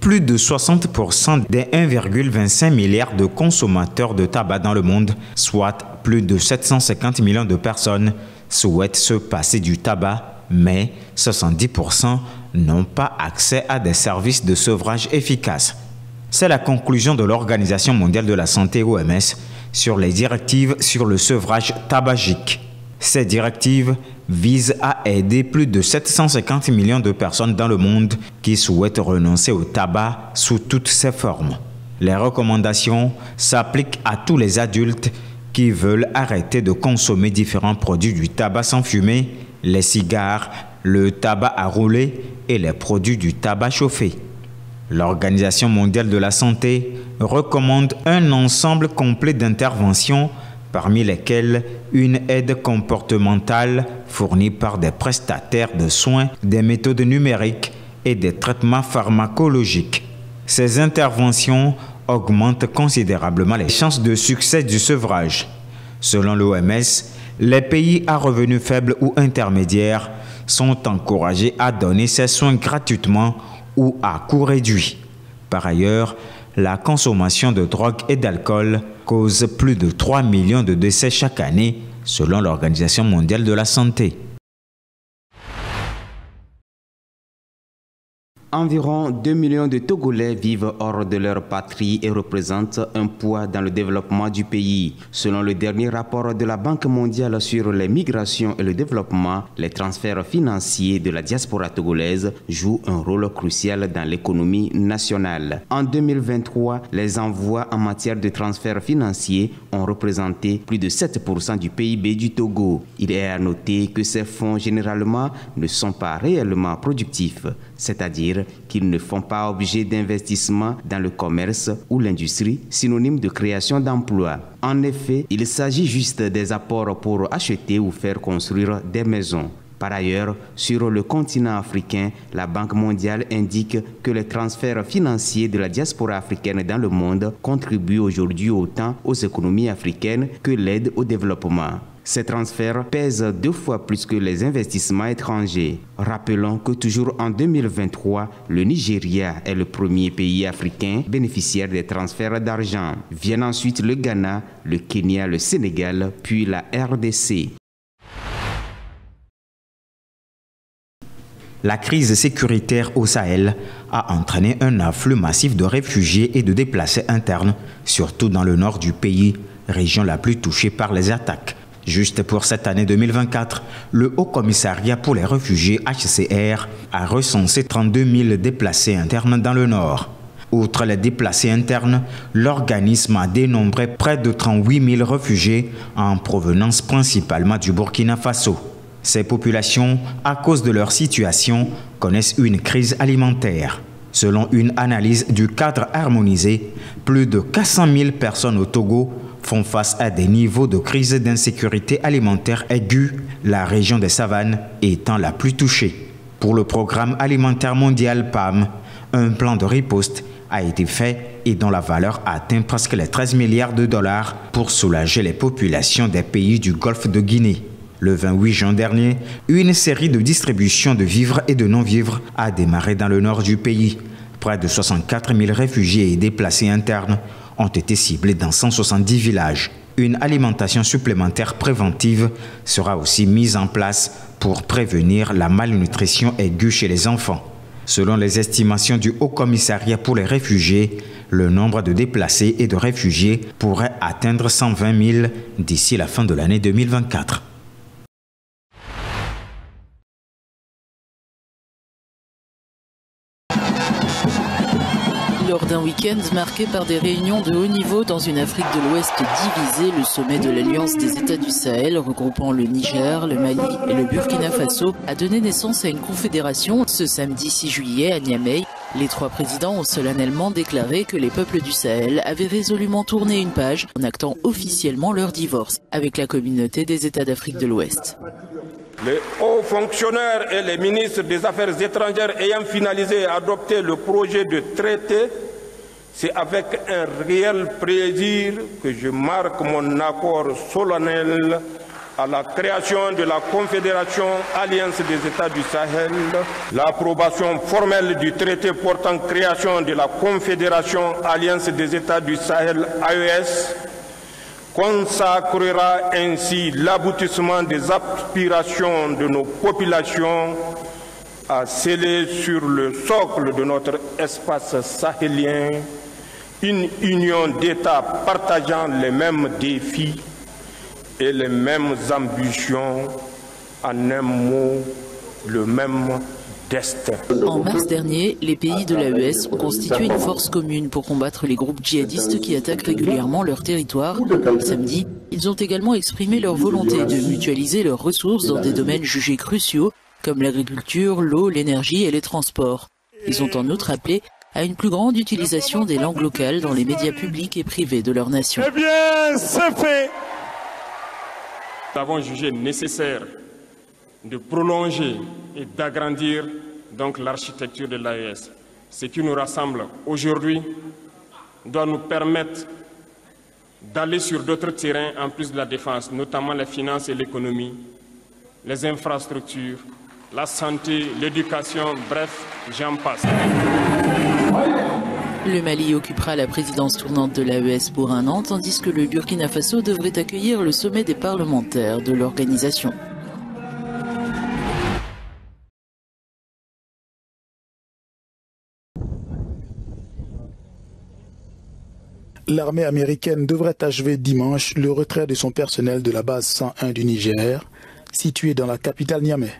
plus de 60% des 1,25 milliard de consommateurs de tabac dans le monde, soit plus de 750 millions de personnes, souhaitent se passer du tabac, mais 70% n'ont pas accès à des services de sevrage efficaces. C'est la conclusion de l'Organisation mondiale de la santé (OMS) sur les directives sur le sevrage tabagique. Ces directives visent à aider plus de 750 millions de personnes dans le monde qui souhaitent renoncer au tabac sous toutes ses formes. Les recommandations s'appliquent à tous les adultes qui veulent arrêter de consommer différents produits du tabac sans fumer, les cigares, le tabac à rouler et les produits du tabac chauffé. L'Organisation mondiale de la santé recommande un ensemble complet d'interventions, parmi lesquelles une aide comportementale fournie par des prestataires de soins, des méthodes numériques et des traitements pharmacologiques. Ces interventions augmentent considérablement les chances de succès du sevrage. Selon l'OMS, les pays à revenus faibles ou intermédiaires sont encouragés à donner ces soins gratuitement ou à coût réduit. Par ailleurs, la consommation de drogue et d'alcool cause plus de 3 millions de décès chaque année, selon l'Organisation mondiale de la santé. Environ 2 millions de Togolais vivent hors de leur patrie et représentent un poids dans le développement du pays. Selon le dernier rapport de la Banque mondiale sur les migrations et le développement, les transferts financiers de la diaspora togolaise jouent un rôle crucial dans l'économie nationale. En 2023, les envois en matière de transferts financiers ont représenté plus de 7% du PIB du Togo. Il est à noter que ces fonds généralement ne sont pas réellement productifs, c'est-à-dire qu'ils ne font pas objet d'investissement dans le commerce ou l'industrie, synonyme de création d'emplois. En effet, il s'agit juste des apports pour acheter ou faire construire des maisons. Par ailleurs, sur le continent africain, la Banque mondiale indique que les transferts financiers de la diaspora africaine dans le monde contribuent aujourd'hui autant aux économies africaines que l'aide au développement. Ces transferts pèsent 2 fois plus que les investissements étrangers. Rappelons que toujours en 2023, le Nigeria est le premier pays africain bénéficiaire des transferts d'argent. Viennent ensuite le Ghana, le Kenya, le Sénégal, puis la RDC. La crise sécuritaire au Sahel a entraîné un afflux massif de réfugiés et de déplacés internes, surtout dans le nord du pays, région la plus touchée par les attaques. Juste pour cette année 2024, le Haut Commissariat pour les réfugiés HCR a recensé 32 000 déplacés internes dans le nord. Outre les déplacés internes, l'organisme a dénombré près de 38 000 réfugiés en provenance principalement du Burkina Faso. Ces populations, à cause de leur situation, connaissent une crise alimentaire. Selon une analyse du cadre harmonisé, plus de 400 000 personnes au Togo font face à des niveaux de crise d'insécurité alimentaire aiguë, la région des savanes étant la plus touchée. Pour le Programme alimentaire mondial PAM, un plan de riposte a été fait et dont la valeur atteint presque les 13 milliards de dollars pour soulager les populations des pays du Golfe de Guinée. Le 28 juin dernier, une série de distributions de vivres et de non-vivres a démarré dans le nord du pays. Près de 64 000 réfugiés et déplacés internes ont été ciblés dans 170 villages. Une alimentation supplémentaire préventive sera aussi mise en place pour prévenir la malnutrition aiguë chez les enfants. Selon les estimations du Haut Commissariat pour les réfugiés, le nombre de déplacés et de réfugiés pourrait atteindre 120 000 d'ici la fin de l'année 2024. Lors d'un week-end marqué par des réunions de haut niveau dans une Afrique de l'Ouest divisée, le sommet de l'Alliance des États du Sahel, regroupant le Niger, le Mali et le Burkina Faso, a donné naissance à une confédération ce samedi 6 juillet à Niamey. Les 3 présidents ont solennellement déclaré que les peuples du Sahel avaient résolument tourné une page en actant officiellement leur divorce avec la communauté des États d'Afrique de l'Ouest. Les hauts fonctionnaires et les ministres des Affaires étrangères ayant finalisé et adopté le projet de traité, c'est avec un réel plaisir que je marque mon accord solennel à la création de la Confédération Alliance des États du Sahel, l'approbation formelle du traité portant création de la Confédération Alliance des États du Sahel AES consacrera ainsi l'aboutissement des aspirations de nos populations à sceller sur le socle de notre espace sahélien une union d'États partageant les mêmes défis et les mêmes ambitions, en un mot, le même destin. En mars dernier, les pays de l'AES ont constitué une force commune pour combattre les groupes djihadistes qui attaquent régulièrement leur territoire. Samedi, ils ont également exprimé leur volonté de mutualiser leurs ressources dans des domaines jugés cruciaux comme l'agriculture, l'eau, l'énergie et les transports. Ils ont en outre appelé à une plus grande utilisation des langues locales dans les médias publics et privés de leur nation. Eh bien, c'est fait. Nous avons jugé nécessaire de prolonger et d'agrandir donc l'architecture de l'AES. Ce qui nous rassemble aujourd'hui doit nous permettre d'aller sur d'autres terrains en plus de la défense, notamment les finances et l'économie, les infrastructures, la santé, l'éducation, bref, j'en passe. Le Mali occupera la présidence tournante de l'AES pour un an, tandis que le Burkina Faso devrait accueillir le sommet des parlementaires de l'organisation. L'armée américaine devrait achever dimanche le retrait de son personnel de la base 101 du Niger, située dans la capitale Niamey.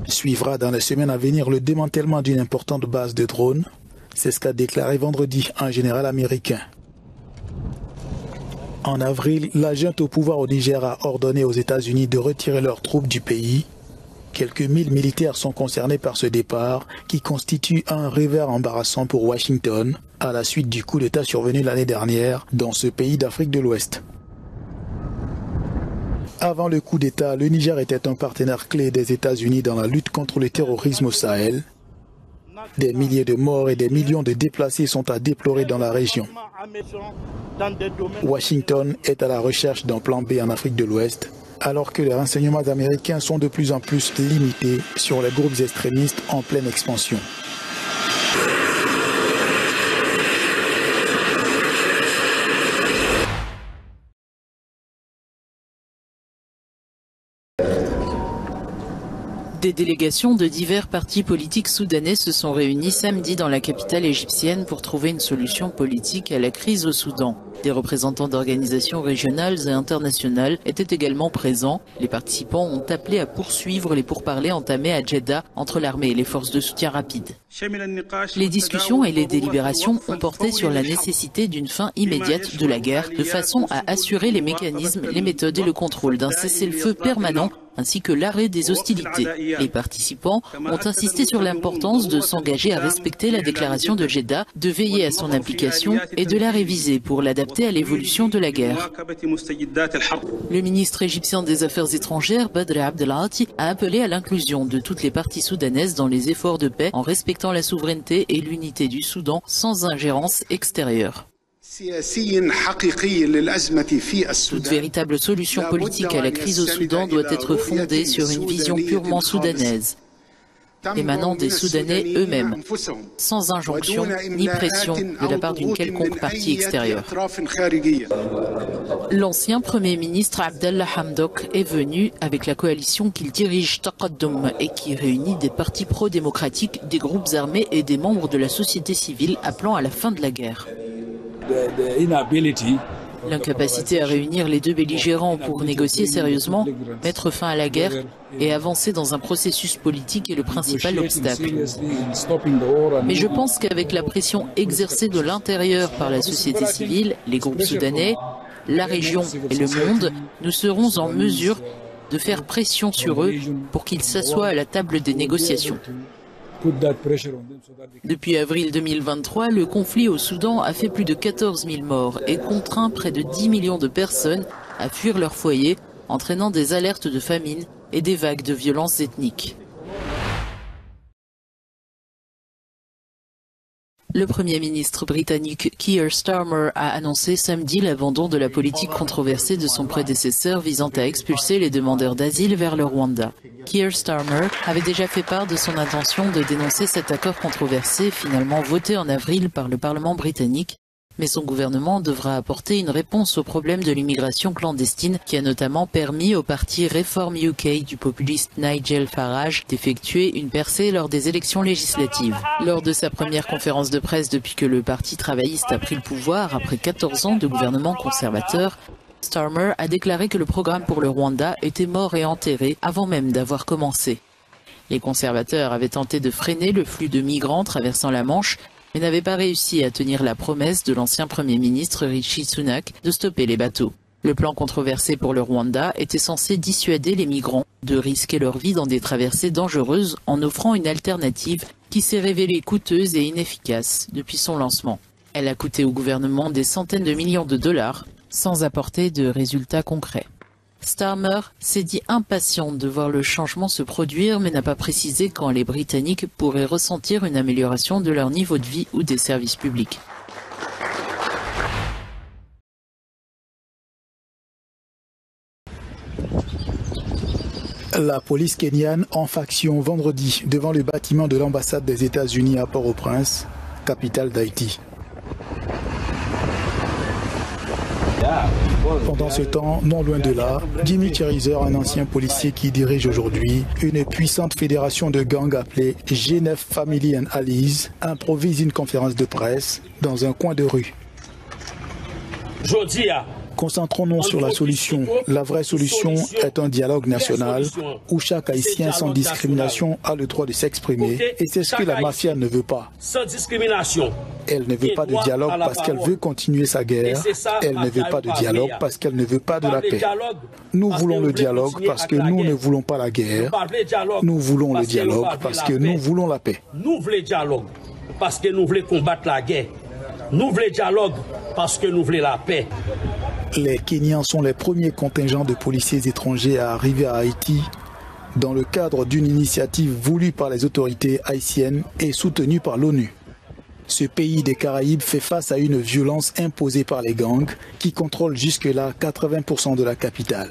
Suivra dans les semaines à venir le démantèlement d'une importante base de drones. C'est ce qu'a déclaré vendredi un général américain. En avril, la junte au pouvoir au Niger a ordonné aux États-Unis de retirer leurs troupes du pays. Quelques 1000 militaires sont concernés par ce départ, qui constitue un revers embarrassant pour Washington, à la suite du coup d'État survenu l'année dernière dans ce pays d'Afrique de l'Ouest. Avant le coup d'État, le Niger était un partenaire clé des États-Unis dans la lutte contre le terrorisme au Sahel. Des milliers de morts et des millions de déplacés sont à déplorer dans la région. Washington est à la recherche d'un plan B en Afrique de l'Ouest, alors que les renseignements américains sont de plus en plus limités sur les groupes extrémistes en pleine expansion. Des délégations de divers partis politiques soudanais se sont réunies samedi dans la capitale égyptienne pour trouver une solution politique à la crise au Soudan. Des représentants d'organisations régionales et internationales étaient également présents. Les participants ont appelé à poursuivre les pourparlers entamés à Djeddah entre l'armée et les forces de soutien rapide. Les discussions et les délibérations ont porté sur la nécessité d'une fin immédiate de la guerre, de façon à assurer les mécanismes, les méthodes et le contrôle d'un cessez-le-feu permanent, ainsi que l'arrêt des hostilités. Les participants ont insisté sur l'importance de s'engager à respecter la déclaration de Djeddah, de veiller à son application et de la réviser pour l'adapter à l'évolution de la guerre. Le ministre égyptien des Affaires étrangères, Badr Abdelati, a appelé à l'inclusion de toutes les parties soudanaises dans les efforts de paix en respectant la souveraineté et l'unité du Soudan sans ingérence extérieure. Toute véritable solution politique à la crise au Soudan doit être fondée sur une vision purement soudanaise, émanant des Soudanais eux-mêmes, sans injonction ni pression de la part d'une quelconque partie extérieure. L'ancien Premier ministre Abdallah Hamdok est venu avec la coalition qu'il dirige Taqaddum et qui réunit des partis pro-démocratiques, des groupes armés et des membres de la société civile appelant à la fin de la guerre. L'incapacité à réunir les deux belligérants pour négocier sérieusement, mettre fin à la guerre et avancer dans un processus politique est le principal obstacle. Mais je pense qu'avec la pression exercée de l'intérieur par la société civile, les groupes soudanais, la région et le monde, nous serons en mesure de faire pression sur eux pour qu'ils s'assoient à la table des négociations. Depuis avril 2023, le conflit au Soudan a fait plus de 14 000 morts et contraint près de 10 millions de personnes à fuir leur foyer, entraînant des alertes de famine et des vagues de violences ethniques. Le Premier ministre britannique Keir Starmer a annoncé samedi l'abandon de la politique controversée de son prédécesseur visant à expulser les demandeurs d'asile vers le Rwanda. Keir Starmer avait déjà fait part de son intention de dénoncer cet accord controversé finalement voté en avril par le Parlement britannique. Mais son gouvernement devra apporter une réponse au problème de l'immigration clandestine qui a notamment permis au parti Reform UK du populiste Nigel Farage d'effectuer une percée lors des élections législatives. Lors de sa première conférence de presse depuis que le parti travailliste a pris le pouvoir après 14 ans de gouvernement conservateur, Starmer a déclaré que le programme pour le Rwanda était mort et enterré avant même d'avoir commencé. Les conservateurs avaient tenté de freiner le flux de migrants traversant la Manche, mais n'avait pas réussi à tenir la promesse de l'ancien Premier ministre Rishi Sunak de stopper les bateaux. Le plan controversé pour le Rwanda était censé dissuader les migrants de risquer leur vie dans des traversées dangereuses en offrant une alternative qui s'est révélée coûteuse et inefficace depuis son lancement. Elle a coûté au gouvernement des centaines de millions de dollars sans apporter de résultats concrets. Starmer s'est dit impatient de voir le changement se produire, mais n'a pas précisé quand les Britanniques pourraient ressentir une amélioration de leur niveau de vie ou des services publics. La police kenyane en faction vendredi devant le bâtiment de l'ambassade des États-Unis à Port-au-Prince, capitale d'Haïti. Pendant ce temps, non loin de là, Jimmy Cherizer, un ancien policier qui dirige aujourd'hui une puissante fédération de gangs appelée G9 Family and Allies, improvise une conférence de presse dans un coin de rue. Concentrons-nous sur la solution. La vraie solution est un dialogue national où chaque Haïtien sans discrimination a le droit de s'exprimer et c'est ce que la mafia ne veut pas. Elle ne veut pas de dialogue parce qu'elle veut continuer sa guerre. Elle ne veut pas de dialogue parce qu'elle ne veut pas de la paix. Nous voulons le dialogue parce que nous ne voulons pas la guerre. Nous voulons le dialogue parce que nous voulons la paix. Nous voulons le dialogue parce que nous voulons combattre la guerre. Nous voulons le dialogue parce que nous voulons la paix. Les Kenyans sont les premiers contingents de policiers étrangers à arriver à Haïti dans le cadre d'une initiative voulue par les autorités haïtiennes et soutenue par l'ONU. Ce pays des Caraïbes fait face à une violence imposée par les gangs qui contrôlent jusque-là 80% de la capitale.